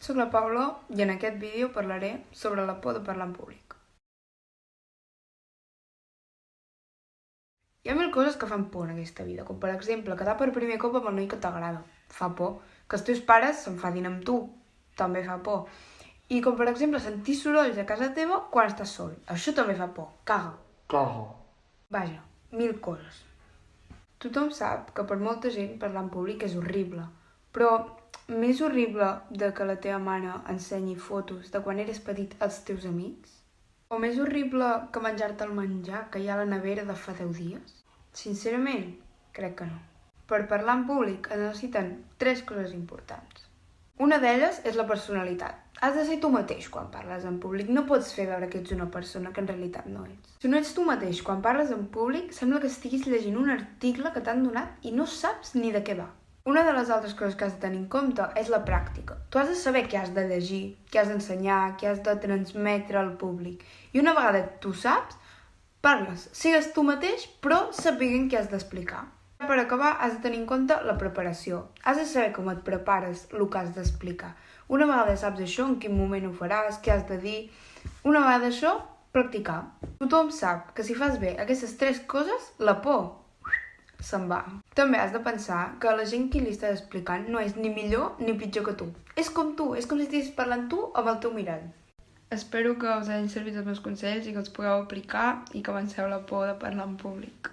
Soc la Paula i en aquest vídeo parlaré sobre la por de parlar en públic. Hi ha mil coses que fan por en aquesta vida, com per exemple quedar per primer cop amb el noi que t'agrada. Fa por. Que els teus pares s'enfadin amb tu. També fa por. I com per exemple sentir sorolls a casa teva quan estàs sol. Això també fa por. Caga. Vaja, mil coses. Tothom sap que per molta gent parlar en públic és horrible, però més horrible de que la teva mare ensenyi fotos de quan eres petit als teus amics? O més horrible que menjar-te el menjar que hi ha a la nevera de fa 10 dies? Sincerament, crec que no. Per parlar en públic es necessiten 3 coses importants. Una d'elles és la personalitat. Has de ser tu mateix quan parles en públic. No pots fer veure que ets una persona que en realitat no ets. Si no ets tu mateix quan parles en públic, sembla que estiguis llegint un article que t'han donat i no saps ni de què va. Una de les altres coses que has de tenir en compte és la pràctica. Tu has de saber què has de llegir, què has d'ensenyar, què has de transmetre al públic. I una vegada que tu saps, parles. Sigues tu mateix, però sapiguent què has d'explicar. Per acabar, has de tenir en compte la preparació. Has de saber com et prepares el que has d'explicar. Una vegada saps això, en quin moment ho faràs, què has de dir. Una vegada això, practicar. Tothom sap que si fas bé aquestes 3 coses, la por se'n va. També has de pensar que la gent qui li estàs explicant no és ni millor ni pitjor que tu. És com tu, és com si estiguessis parlant tu amb el teu mirall. Espero que us hagin servit els meus consells i que els pugueu aplicar i que venceu la por de parlar en públic.